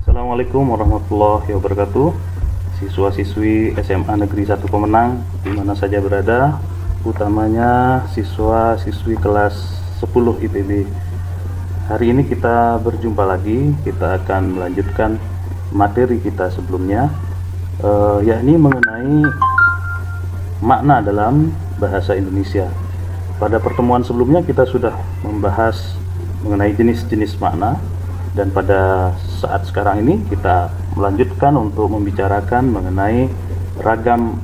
Assalamualaikum warahmatullahi wabarakatuh. Siswa-siswi SMA Negeri 1 Pemenang di mana saja berada, utamanya siswa-siswi kelas 10 IPB. Hari ini kita berjumpa lagi. Kita akan melanjutkan materi kita sebelumnya, yakni mengenai makna dalam bahasa Indonesia. Pada pertemuan sebelumnya kita sudah membahas mengenai jenis-jenis makna, dan pada saat sekarang ini kita melanjutkan untuk membicarakan mengenai ragam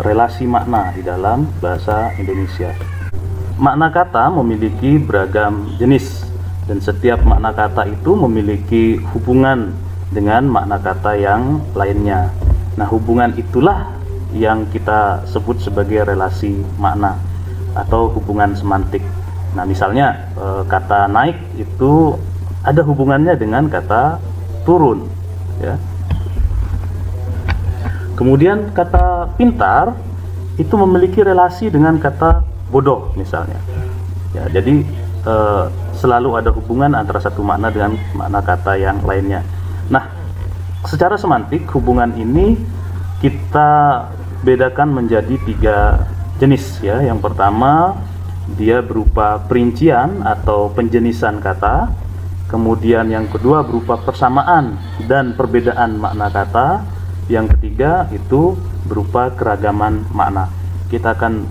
relasi makna di dalam bahasa Indonesia. Makna kata memiliki beragam jenis, dan setiap makna kata itu memiliki hubungan dengan makna kata yang lainnya. Nah, hubungan itulah yang kita sebut sebagai relasi makna atau hubungan semantik. Nah, misalnya kata naik itu ada hubungannya dengan kata turun, ya. Kemudian kata pintar itu memiliki relasi dengan kata bodoh misalnya, ya. Jadi selalu ada hubungan antara satu makna dengan makna kata yang lainnya. Nah, secara semantik hubungan ini kita bedakan menjadi 3 jenis, ya. Yang pertama, dia berupa perincian atau penjenisan kata. Kemudian yang kedua berupa persamaan dan perbedaan makna kata. Yang ketiga itu berupa keragaman makna. Kita akan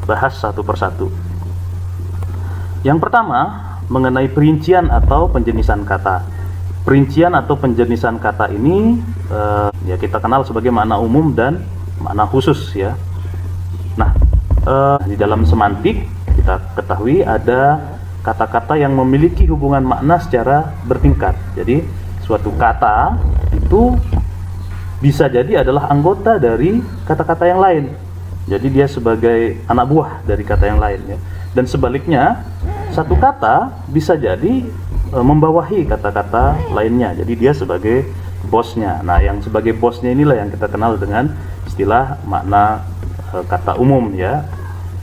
bahas satu persatu. Yang pertama, mengenai perincian atau penjenisan kata. Perincian atau penjenisan kata ini ya kita kenal sebagai makna umum dan makna khusus, ya. Nah, di dalam semantik kita ketahui ada kata-kata yang memiliki hubungan makna secara bertingkat. Jadi suatu kata itu bisa jadi adalah anggota dari kata-kata yang lain. Jadi dia sebagai anak buah dari kata yang lain, ya. Dan sebaliknya, satu kata bisa jadi membawahi kata-kata lainnya. Jadi dia sebagai bosnya. Nah, yang sebagai bosnya inilah yang kita kenal dengan istilah makna kata umum, ya.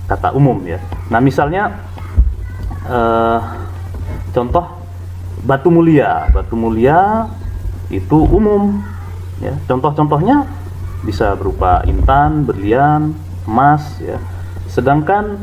Kata umum, ya. Nah, misalnya contoh batu mulia. Batu mulia itu umum, ya. Contoh-contohnya bisa berupa intan, berlian, emas, ya. Sedangkan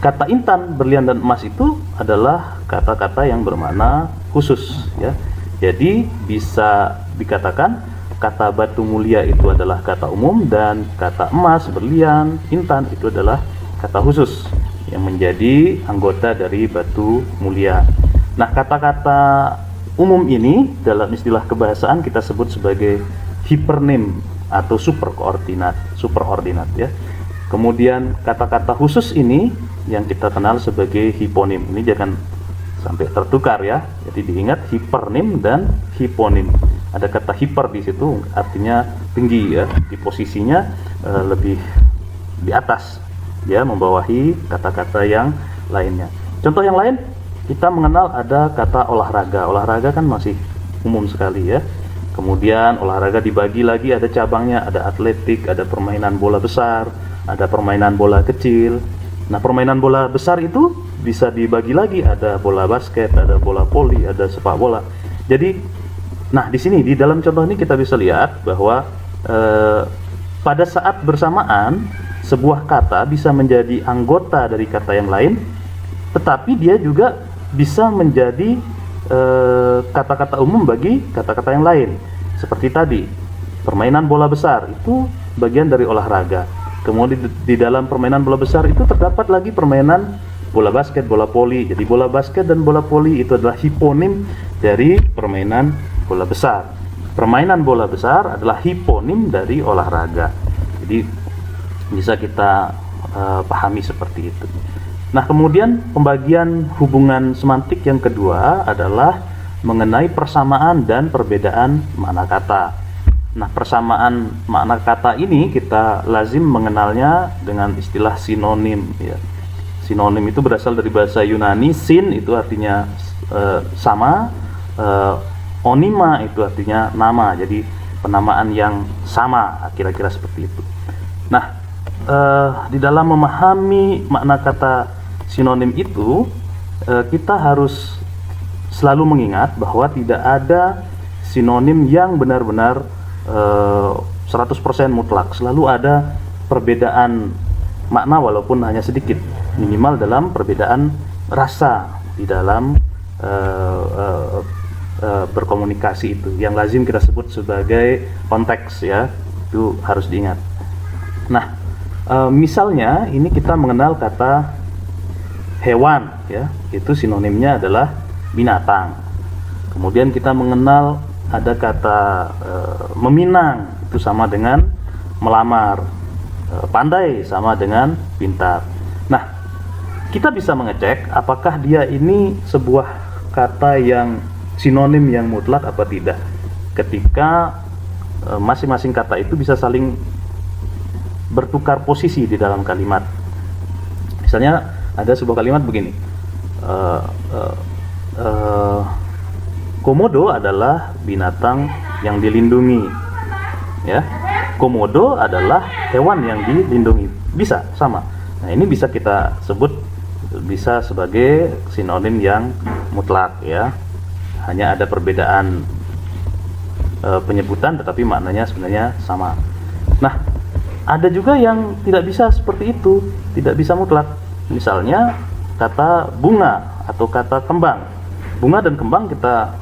kata intan, berlian, dan emas itu adalah kata-kata yang bermakna khusus, ya. Jadi bisa dikatakan kata batu mulia itu adalah kata umum, dan kata emas, berlian, intan itu adalah kata khusus yang menjadi anggota dari batu mulia. Nah, kata-kata umum ini dalam istilah kebahasaan kita sebut sebagai hipernim atau superordinat, ya. Kemudian kata-kata khusus ini yang kita kenal sebagai hiponim. Ini jangan sampai tertukar, ya. Jadi diingat hipernim dan hiponim. Ada kata hiper di situ artinya tinggi, ya. Di posisinya lebih di atas. Dia membawahi kata-kata yang lainnya. Contoh yang lain, kita mengenal ada kata olahraga. Olahraga kan masih umum sekali, ya. Kemudian olahraga dibagi lagi, ada cabangnya, ada atletik, ada permainan bola besar, ada permainan bola kecil. Nah, permainan bola besar itu bisa dibagi lagi, ada bola basket, ada bola voli, ada sepak bola. Jadi, nah di sini di dalam contoh ini kita bisa lihat bahwa pada saat bersamaan sebuah kata bisa menjadi anggota dari kata yang lain, tetapi dia juga bisa menjadi kata-kata umum bagi kata-kata yang lain. Seperti tadi, permainan bola besar itu bagian dari olahraga. Kemudian di dalam permainan bola besar itu terdapat lagi permainan bola basket, bola voli. Jadi bola basket dan bola voli itu adalah hiponim dari permainan bola besar. Permainan bola besar adalah hiponim dari olahraga. Jadi bisa kita pahami seperti itu. Nah, kemudian pembagian hubungan semantik yang kedua adalah mengenai persamaan dan perbedaan makna kata. Nah, persamaan makna kata ini kita lazim mengenalnya dengan istilah sinonim, ya. Sinonim itu berasal dari bahasa Yunani. Sin itu artinya sama, onima itu artinya nama. Jadi penamaan yang sama, kira-kira seperti itu. Nah, di dalam memahami makna kata sinonim itu, kita harus selalu mengingat bahwa tidak ada sinonim yang benar-benar 100% mutlak. Selalu ada perbedaan makna walaupun hanya sedikit, minimal dalam perbedaan rasa di dalam berkomunikasi itu, yang lazim kita sebut sebagai konteks ya, itu harus diingat. Nah, misalnya ini kita mengenal kata hewan ya, itu sinonimnya adalah binatang. Kemudian kita mengenal ada kata meminang, itu sama dengan melamar. Pandai sama dengan pintar. Nah, kita bisa mengecek apakah dia ini sebuah kata yang sinonim yang mutlak apa tidak, ketika masing-masing kata itu bisa saling bertukar posisi di dalam kalimat. Misalnya ada sebuah kalimat begini, komodo adalah binatang yang dilindungi ya. Komodo adalah hewan yang dilindungi, bisa sama. Nah, ini bisa kita sebut bisa sebagai sinonim yang mutlak ya. Hanya ada perbedaan penyebutan tetapi maknanya sebenarnya sama. Nah, ada juga yang tidak bisa seperti itu, tidak bisa mutlak. Misalnya kata bunga atau kata kembang. Bunga dan kembang kita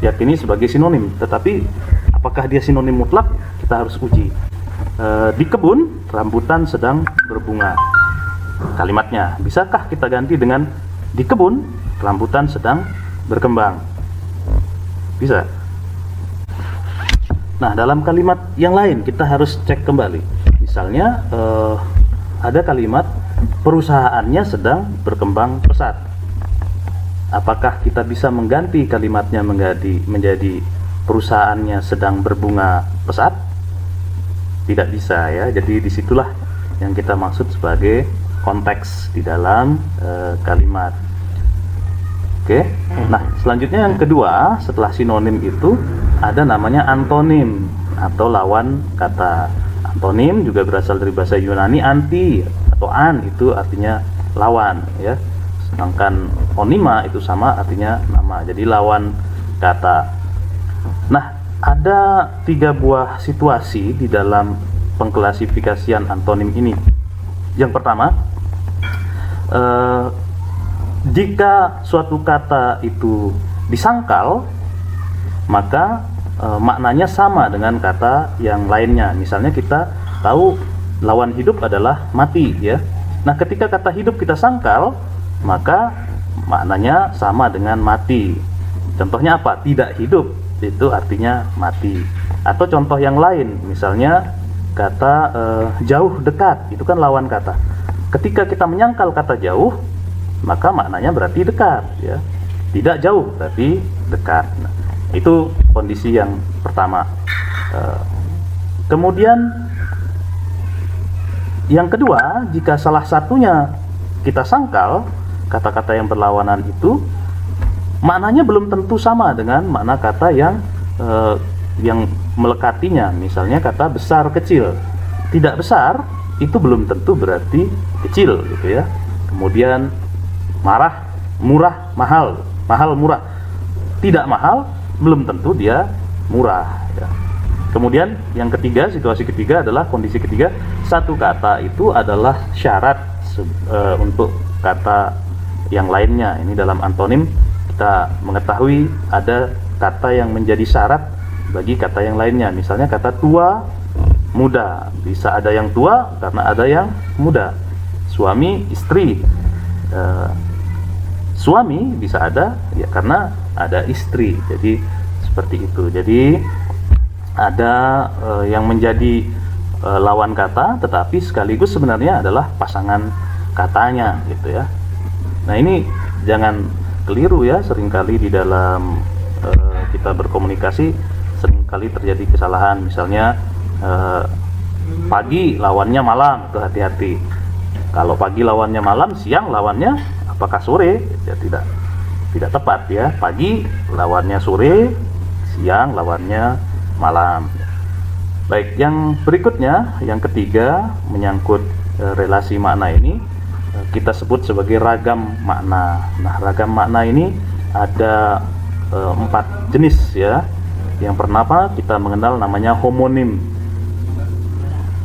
yakini sebagai sinonim, tetapi apakah dia sinonim mutlak? Kita harus uji. Di kebun rambutan sedang berbunga. Kalimatnya bisakah kita ganti dengan di kebun rambutan sedang berkembang? Bisa. Nah, dalam kalimat yang lain kita harus cek kembali. Misalnya ada kalimat perusahaannya sedang berkembang pesat. Apakah kita bisa mengganti kalimatnya menjadi perusahaannya sedang berbunga pesat? Tidak bisa ya. Jadi disitulah yang kita maksud sebagai konteks di dalam kalimat. Oke. Nah, selanjutnya yang kedua, setelah sinonim itu ada namanya antonim atau lawan kata. Antonim juga berasal dari bahasa Yunani anti atau an, itu artinya lawan ya. Sedangkan onima itu sama artinya nama. Jadi lawan kata. Nah, ada 3 buah situasi di dalam pengklasifikasian antonim ini. Yang pertama, jika suatu kata itu disangkal, maka maknanya sama dengan kata yang lainnya. Misalnya kita tahu lawan hidup adalah mati ya. Nah, ketika kata hidup kita sangkal, maka maknanya sama dengan mati. Contohnya apa? Tidak hidup, itu artinya mati. Atau contoh yang lain, misalnya kata jauh dekat, itu kan lawan kata. Ketika kita menyangkal kata jauh, maka maknanya berarti dekat ya. Tidak jauh berarti dekat. Nah, itu kondisi yang pertama. Kemudian yang kedua, jika salah satunya kita sangkal, kata-kata yang berlawanan itu maknanya belum tentu sama dengan makna kata yang melekatinya. Misalnya kata besar kecil, tidak besar itu belum tentu berarti kecil gitu ya. Kemudian marah, murah, mahal, mahal, murah, tidak mahal belum tentu dia murah ya. Kemudian yang ketiga, situasi ketiga adalah kondisi ketiga, satu kata itu adalah syarat untuk kata yang lainnya. Ini dalam antonim kita mengetahui ada kata yang menjadi syarat bagi kata yang lainnya. Misalnya kata tua, muda, bisa ada yang tua karena ada yang muda. Suami, istri, suami bisa ada ya karena ada istri. Jadi seperti itu. Jadi ada yang menjadi lawan kata tetapi sekaligus sebenarnya adalah pasangan katanya gitu ya. Nah, ini jangan keliru ya, seringkali di dalam kita berkomunikasi seringkali terjadi kesalahan. Misalnya pagi lawannya malam, itu hati-hati. Kalau pagi lawannya malam, siang lawannya apakah sore? Ya tidak tepat ya. Pagi lawannya sore, siang lawannya malam. Baik, yang berikutnya, yang ketiga menyangkut relasi makna ini kita sebut sebagai ragam makna. Nah, ragam makna ini ada 4 jenis ya. Yang pertama kita mengenal namanya homonim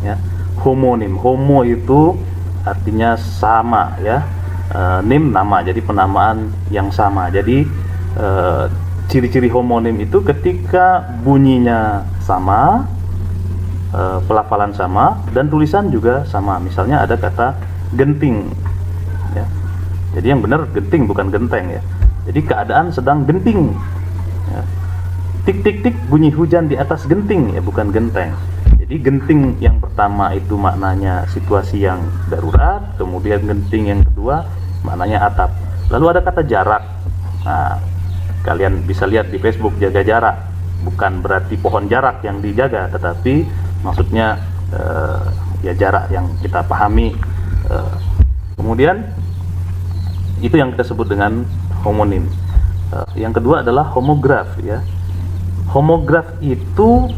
ya. Homo itu artinya sama ya. Nim nama, jadi penamaan yang sama. Jadi ciri-ciri homonim itu ketika bunyinya sama, pelafalan sama, dan tulisan juga sama. Misalnya ada kata genting ya. Jadi yang benar genting bukan genteng ya. Jadi keadaan sedang genting ya. Tik tik tik bunyi hujan di atas genting ya, bukan genteng. Jadi genting yang pertama itu maknanya situasi yang darurat, kemudian genting yang kedua maknanya atap. Lalu ada kata jarak. Nah, kalian bisa lihat di Facebook, jaga jarak bukan berarti pohon jarak yang dijaga, tetapi maksudnya ya jarak yang kita pahami. Kemudian itu yang kita sebut dengan homonim. Yang kedua adalah homograf ya. Homograf itu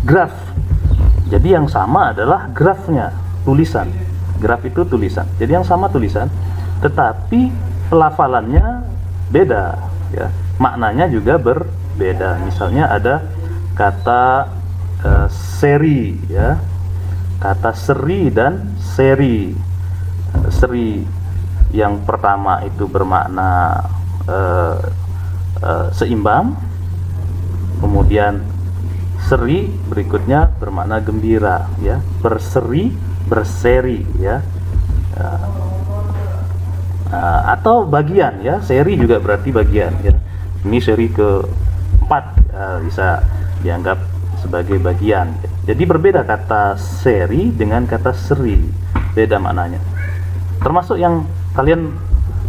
graf. Jadi yang sama adalah grafnya, tulisan. Graf itu tulisan. Jadi yang sama tulisan, tetapi pelafalannya beda ya. Maknanya juga berbeda. Misalnya ada kata seri ya. Kata seri dan seri. Seri yang pertama itu bermakna seimbang. Kemudian seri berikutnya bermakna gembira ya. Berseri, berseri ya. Atau bagian ya. Seri juga berarti bagian ya. Ini seri keempat bisa dianggap sebagai bagian. Jadi berbeda kata seri dengan kata seri, beda maknanya. Termasuk yang kalian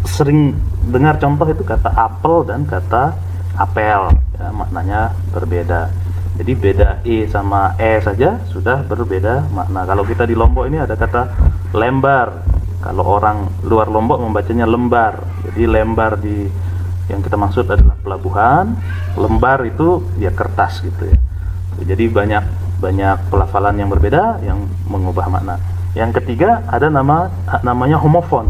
sering dengar contoh itu kata apel dan kata apel ya, maknanya berbeda. Jadi beda e sama e saja sudah berbeda makna. Kalau kita di Lombok ini ada kata lembar. Kalau orang luar Lombok membacanya lembar. Jadi lembar yang kita maksud adalah pelabuhan. Lembar itu ya kertas gitu ya. Jadi banyak pelafalan yang berbeda yang mengubah makna. Yang ketiga ada namanya homofon.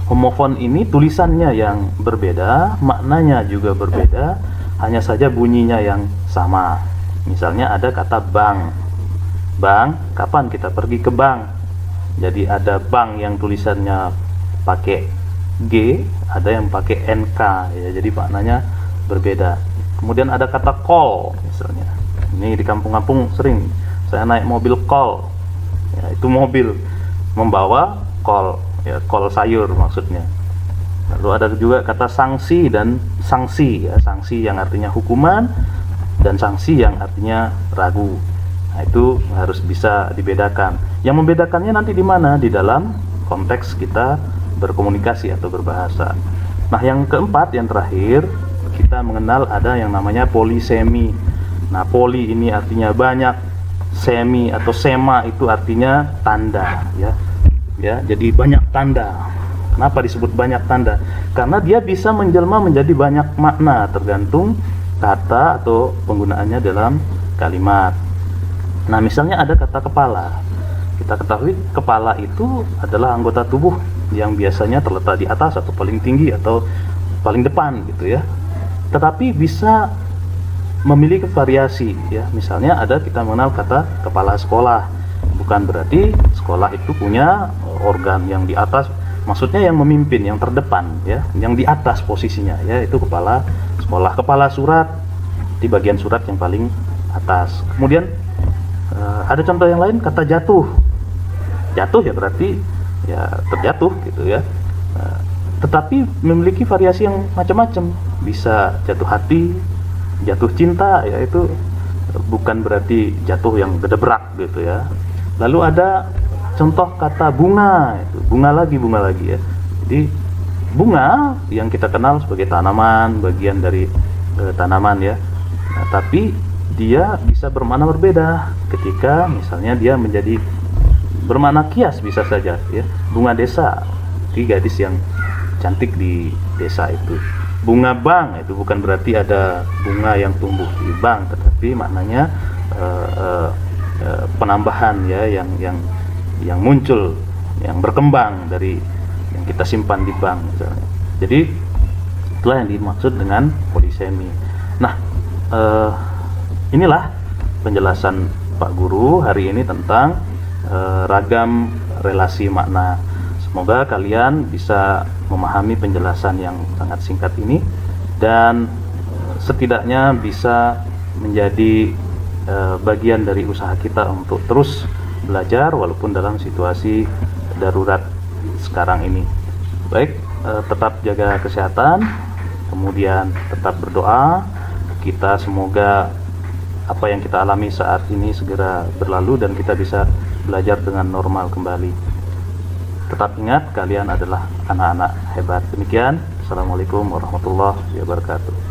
Homofon ini tulisannya yang berbeda, maknanya juga berbeda, hanya saja bunyinya yang sama. Misalnya ada kata bank. Bank, kapan kita pergi ke bank? Jadi ada bank yang tulisannya pakai G, ada yang pakai NK ya, jadi maknanya berbeda. Kemudian ada kata call misalnya. Ini di kampung-kampung sering saya naik mobil call. Ya, itu mobil membawa call. Ya, kol sayur maksudnya. Lalu ada juga kata sanksi dan sanksi ya, sanksi yang artinya hukuman dan sanksi yang artinya ragu. Nah, itu harus bisa dibedakan. Yang membedakannya nanti di mana? Di dalam konteks kita berkomunikasi atau berbahasa. Nah, yang keempat, yang terakhir, kita mengenal ada yang namanya polisemi. Nah, poli ini artinya banyak, semi atau sema itu artinya tanda ya. Ya, jadi banyak tanda. Kenapa disebut banyak tanda? Karena dia bisa menjelma menjadi banyak makna tergantung kata atau penggunaannya dalam kalimat. Nah, misalnya ada kata kepala. Kita ketahui kepala itu adalah anggota tubuh yang biasanya terletak di atas atau paling tinggi atau paling depan gitu ya. Tetapi bisa memiliki variasi ya. Misalnya ada kita mengenal kata kepala sekolah. Bukan berarti sekolah itu punya organ yang di atas, maksudnya yang memimpin, yang terdepan ya, yang di atas posisinya ya, itu kepala sekolah. Kepala surat di bagian surat yang paling atas. Kemudian ada contoh yang lain, kata jatuh. Jatuh ya berarti ya terjatuh gitu ya. Tetapi memiliki variasi yang macam-macam. Bisa jatuh hati, jatuh cinta ya, itu bukan berarti jatuh yang gedebrak gitu ya. Lalu ada contoh kata bunga, itu bunga lagi ya. Jadi bunga yang kita kenal sebagai tanaman, bagian dari tanaman ya. Nah, tapi dia bisa bermakna berbeda ketika misalnya dia menjadi bermakna kias, bisa saja ya. Bunga desa, di gadis yang cantik di desa itu. Bunga bank itu bukan berarti ada bunga yang tumbuh di bank, tetapi maknanya penambahan ya, yang muncul, yang berkembang dari yang kita simpan di bank misalnya. Jadi itulah yang dimaksud dengan polisemi. Nah, inilah penjelasan Pak Guru hari ini tentang ragam relasi makna. Semoga kalian bisa memahami penjelasan yang sangat singkat ini dan setidaknya bisa menjadi bagian dari usaha kita untuk terus belajar walaupun dalam situasi darurat sekarang ini. Baik, tetap jaga kesehatan, kemudian tetap berdoa. Kita semoga apa yang kita alami saat ini segera berlalu dan kita bisa belajar dengan normal kembali. Tetap ingat, kalian adalah anak-anak hebat. Demikian, Assalamualaikum warahmatullahi wabarakatuh.